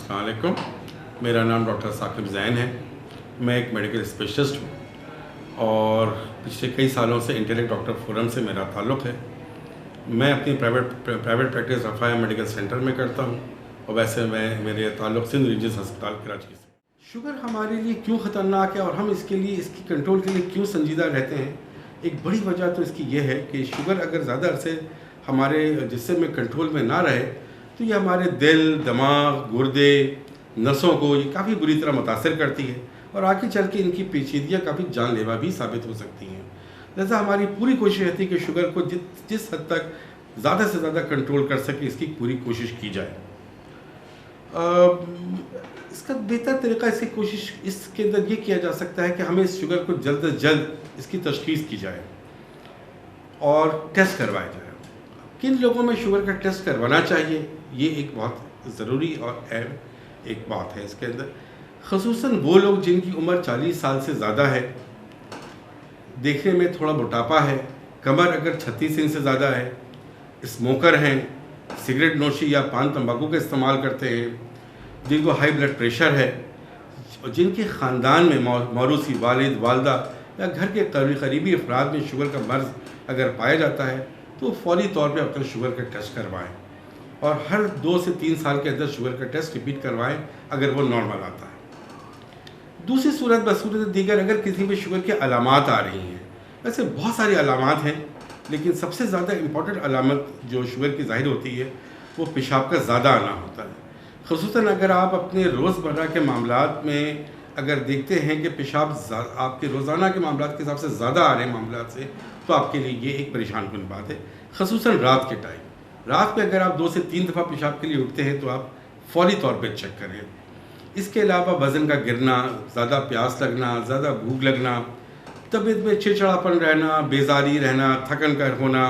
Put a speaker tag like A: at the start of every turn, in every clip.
A: अस्सलाम वालेकुम। मेरा नाम डॉक्टर साकिब ज़ैन है। मैं एक मेडिकल स्पेशलिस्ट हूँ और पिछले कई सालों से इंटेलेक्ट डॉक्टर फोरम से मेरा ताल्लुक़ है। मैं अपनी प्राइवेट प्रैक्टिस रफ़ाया मेडिकल सेंटर में करता हूँ और वैसे मेरे ताल्लुक़ सिंध रीजन्स अस्पताल कराची से। शुगर हमारे लिए क्यों ख़तरनाक है और हम इसकी कंट्रोल के लिए क्यों संजीदा रहते हैं? एक बड़ी वजह तो इसकी यह है कि शुगर अगर ज़्यादा अरसे हमारे जिस्म में कंट्रोल में ना रहे तो ये हमारे दिल, दिमाग, गुर्दे, नसों को ये काफ़ी बुरी तरह मुतासर करती है और आगे चल के इनकी पेचीदगियाँ काफ़ी जानलेवा भी साबित हो सकती हैं। लिहाजा हमारी पूरी कोशिश रहती है कि शुगर को जिस हद तक ज़्यादा से ज़्यादा कंट्रोल कर सके इसकी पूरी कोशिश की जाए। इसका बेहतर तरीक़ा इसके अंदर ये किया जा सकता है कि हमें इस शुगर को जल्द से जल्द इसकी तशख़ीस की जाए और टेस्ट करवाया जाए। किन लोगों में शुगर का टेस्ट करवाना चाहिए, ये एक बहुत ज़रूरी और अहम एक बात है इसके अंदर। ख़ुसूसन वो लोग जिनकी उम्र 40 साल से ज़्यादा है, देखने में थोड़ा मोटापा है, कमर अगर 36 इंच से ज़्यादा है, स्मोकर हैं, सिगरेट नोशी या पान तंबाकू का इस्तेमाल करते हैं, जिनको हाई ब्लड प्रेशर है, जिनके ख़ानदान में मौरूसी वालिद, वालदा या घर के करीबी अफराद में शुगर का मर्ज़ अगर पाया जाता है तो फौरी तौर पे अपना शुगर का टेस्ट करवाएं और हर 2 से 3 साल के अंदर शुगर का टेस्ट रिपीट करवाएं अगर वो नॉर्मल आता है। दूसरी सूरत बसूरत दीगर अगर किसी में शुगर के अलामात आ रही हैं, वैसे बहुत सारी अलामात हैं लेकिन सबसे ज़्यादा इम्पॉर्टेंट अलामत जो शुगर की ज़ाहिर होती है वो पेशाब का ज़्यादा आना होता है। ख़ुसूसन अगर आप अपने रोज़मर्रा के मामलात में अगर देखते हैं कि पेशाब आपके रोज़ाना के मामलात के हिसाब से ज़्यादा आ रहे हैं मामलात से, तो आपके लिए ये एक परेशान कुन बात है। ख़ुसूसन रात के टाइम, रात में अगर आप 2 से 3 दफ़ा पेशाब के लिए उठते हैं तो आप फौरी तौर पर चेक करें। इसके अलावा वज़न का गिरना, ज़्यादा प्यास लगना, ज़्यादा भूख लगना, तबीयत में चिड़चिड़ापन रहना, बेजारी रहना, थकन कर होना,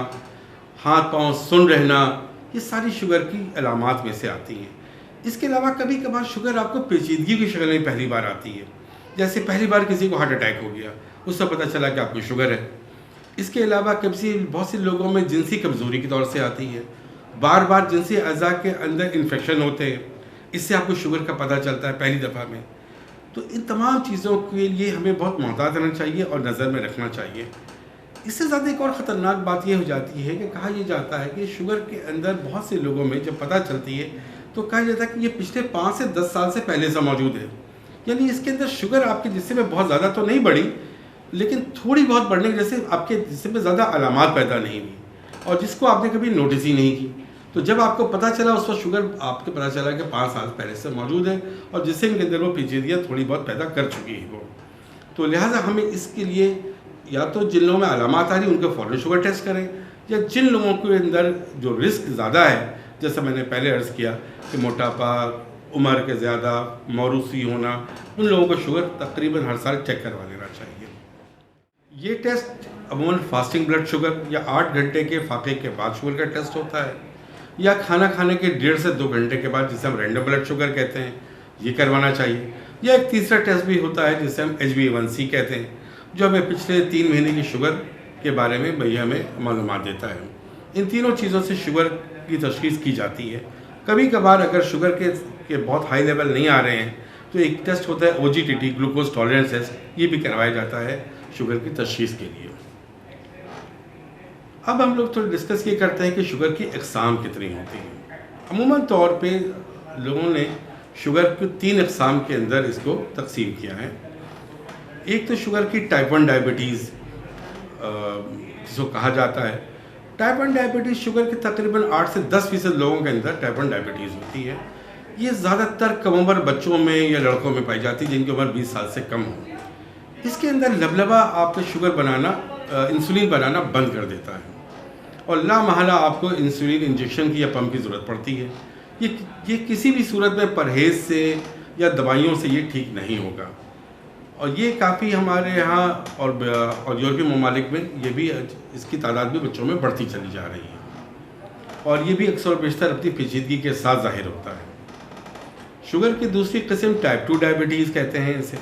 A: हाथ पाँव सुन रहना, ये सारी शुगर की अलामात में से आती हैं। इसके अलावा कभी कभार शुगर आपको पेचीदगी की शक्ल में पहली बार आती है, जैसे पहली बार किसी को हार्ट अटैक हो गया, उससे पता चला कि आपको शुगर है। इसके अलावा बहुत से लोगों में जिनसी कमज़ोरी के तौर से आती है, बार बार जिनसी अज़ा के अंदर इन्फेक्शन होते हैं, इससे आपको शुगर का पता चलता है पहली दफ़ा में। तो इन तमाम चीज़ों के लिए हमें बहुत मोहतात रहना चाहिए और नज़र में रखना चाहिए। इससे ज़्यादा एक और ख़तरनाक बात यह हो जाती है कि कहा यह जाता है कि शुगर के अंदर बहुत से लोगों में जब पता चलती है तो कहा जाता है कि ये पिछले 5 से 10 साल से पहले से मौजूद है। यानी इसके अंदर शुगर आपके जिस्म में बहुत ज़्यादा तो नहीं बढ़ी, लेकिन थोड़ी बहुत बढ़ने की वजह से आपके जिस्म में ज़्यादा अलामात पैदा नहीं हुई और जिसको आपने कभी नोटिस ही नहीं की। तो जब आपको पता चला उस वक्त शुगर आपके पता चला कि 5 साल पहले से मौजूद है और जिस्म के अंदर वो पेचीदगियाँ थोड़ी बहुत पैदा कर चुकी है वो। तो लिहाजा हमें इसके लिए या तो जिन लोगों में अलामात आ रही उनके फ़ौरन शुगर टेस्ट करें, या जिन लोगों के अंदर जो रिस्क ज़्यादा है, जैसा मैंने पहले अर्ज़ किया कि मोटापा, उम्र के ज़्यादा, मौरूसी होना, उन लोगों को शुगर तकरीबन हर साल चेक करवा लेना चाहिए। ये टेस्ट अमूमन फास्टिंग ब्लड शुगर या 8 घंटे के फाके के बाद शुगर का टेस्ट होता है, या खाना खाने के 1.5 से 2 घंटे के बाद, जिसे हम रैंडम ब्लड शुगर कहते हैं, ये करवाना चाहिए। या एक तीसरा टेस्ट भी होता है जिसे हम HbA1c कहते हैं, जो हमें पिछले 3 महीने की शुगर के बारे में भैया हमें मालूमात देता है। इन तीनों चीज़ों से शुगर की तशख़ीस की जाती है। कभी कभार अगर शुगर के बहुत हाई लेवल नहीं आ रहे हैं तो एक टेस्ट होता है OGTT, ग्लूकोज टॉलरेंस टेस्ट, ये भी करवाया जाता है शुगर की तशख़ीस के लिए। अब हम लोग थोड़ा डिस्कस ये करते हैं कि शुगर की अक़साम कितनी होती हैं। अमूमन तौर पे लोगों ने शुगर को 3 अक़साम के अंदर इसको तकसीम किया है। एक तो शुगर की टाइप 1 डायबिटीज़ जिसको कहा जाता है। टाइप 1 डायबिटीज़ शुगर के तकरीबन 8 से 10% लोगों के अंदर टाइप 1 डायबिटीज़ होती है। ये ज़्यादातर कम उम्र बच्चों में या लड़कों में पाई जाती है जिनकी उम्र 20 साल से कम हो। इसके अंदर लबलबा आपको शुगर बनाना, इंसुलिन बनाना बंद कर देता है और लामहला आपको इंसुलिन इंजेक्शन की या पंप की ज़रूरत पड़ती है। ये किसी भी सूरत में परहेज़ से या दवाइयों से ये ठीक नहीं होगा और ये काफ़ी हमारे यहाँ और यूरोपीय ममालिक में ये भी इसकी तादाद भी बच्चों में बढ़ती चली जा रही है और ये भी अक्सर बेशतर अपनी पेचीदगी के साथ ज़ाहिर होता है। शुगर की दूसरी किस्म टाइप 2 डायबिटीज़ कहते हैं इसे।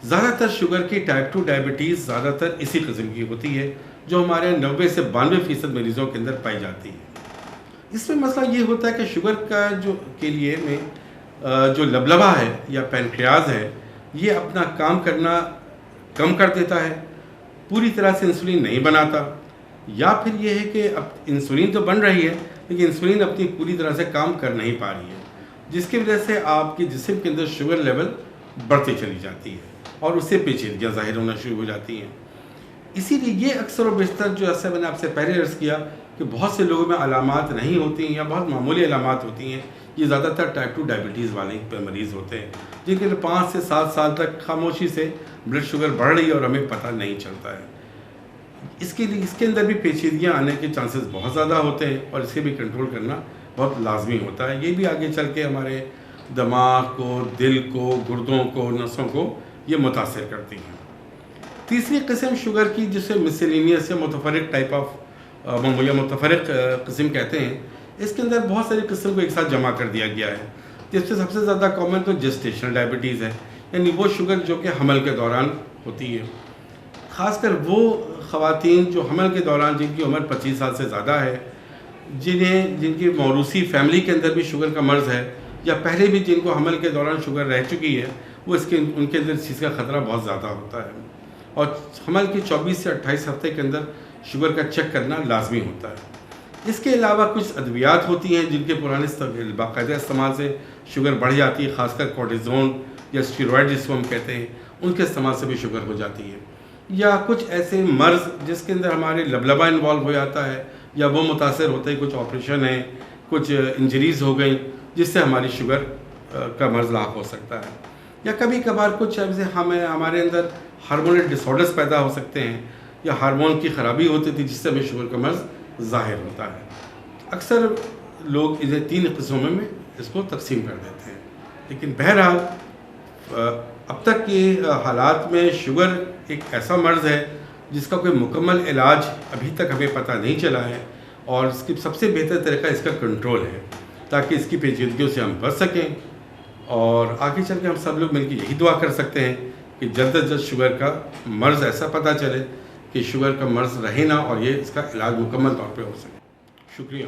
A: ज़्यादातर शुगर की टाइप 2 डायबिटीज़ ज़्यादातर इसी किस्म की होती है जो हमारे 90 से 92% मरीज़ों के अंदर पाई जाती है। इसमें मसला ये होता है कि शुगर का जो के लिए में जो लबलबा है या पैनक्रियाज है ये अपना काम करना कम कर देता है, पूरी तरह से इंसुलिन नहीं बनाता, या फिर ये है कि अब इंसुलिन तो बन रही है लेकिन इंसुलिन अपनी पूरी तरह से काम कर नहीं पा रही है, जिसकी वजह से आपके जिस्म के अंदर शुगर लेवल बढ़ती चली जाती है और उससे पेचीदगियाँ ज़ाहिर होना शुरू हो जाती हैं। इसीलिए ये अक्सर और बेशतर जो ऐसा मैंने आपसे पहले अर्ज़ किया कि बहुत से लोगों में अलामात नहीं होती हैं या बहुत मामूली अलामात होती हैं, ये ज़्यादातर टाइप 2 डायबिटीज़ वाले मरीज़ होते हैं जिनके 5 से 7 साल तक खामोशी से ब्लड शुगर बढ़ रही है और हमें पता नहीं चलता है। इसके अंदर भी पेचीदगियाँ आने के चांसेस बहुत ज़्यादा होते हैं और इसे भी कंट्रोल करना बहुत लाजमी होता है। ये भी आगे चल के हमारे दिमाग को, दिल को, गुर्दों को, नसों को ये मुतासर करती हैं। तीसरी किस्म शुगर की जिसे मिसलिनियस या मुतफरिक टाइप ऑफ या मुतफरिक किस्म कहते हैं, इसके अंदर बहुत सारी किस्म को एक साथ जमा कर दिया गया है, जिससे सबसे ज़्यादा कॉमन तो जेस्टेशनल डायबिटीज़ है, यानी वो शुगर जो कि हमल के दौरान होती है। ख़ासकर वो ख़वातीन जो हमल के दौरान जिनकी उम्र 25 साल से ज़्यादा है, जिनकी मौरूसी फैमिली के अंदर भी शुगर का मर्ज़ है या पहले भी जिनको हमल के दौरान शुगर रह चुकी है, वो उनके अंदर इस चीज़ का ख़तरा बहुत ज़्यादा होता है और हमल के 24 से 28 हफ्ते के अंदर शुगर का चेक करना लाजमी होता है। इसके अलावा कुछ अद्वियात होती हैं जिनके पुराने बाकायदा इस्तेमाल से शुगर बढ़ जाती है, ख़ासकर कोर्टिज़ोन या स्टेरॉयड जिसको हम कहते हैं, उनके इस्तेमाल से भी शुगर हो जाती है। या कुछ ऐसे मर्ज़ जिसके अंदर हमारे लबलबा इन्वॉल्व हो जाता है या वो मुतासर होते हैं, कुछ ऑपरेशन है, कुछ इंजरीज़ हो गई जिससे हमारी शुगर का मर्ज़ लाक हो सकता है। या कभी कभार कुछ ऐसे हमारे अंदर हार्मोनल डिसऑर्डर्स पैदा हो सकते हैं या हार्मोन की ख़राबी होती थी जिससे हमें शुगर का मर्ज़ ज़ाहिर होता है। अक्सर लोग इन्हें 3 किस्मों में इसको तकसीम कर देते हैं, लेकिन बहरहाल अब तक के हालात में शुगर एक ऐसा मर्ज़ है जिसका कोई मुकम्मल इलाज अभी तक हमें पता नहीं चला है और इसकी सबसे बेहतर तरीका इसका कंट्रोल है ताकि इसकी पेचीदगियों से हम बच सकें और आगे चल के हम सब लोग मिलकर यही दुआ कर सकते हैं कि जल्द से जल्द शुगर का मर्ज़ ऐसा पता चले कि शुगर का मर्ज़ रहे ना और ये इसका इलाज मुकम्मल तौर पे हो सके। शुक्रिया।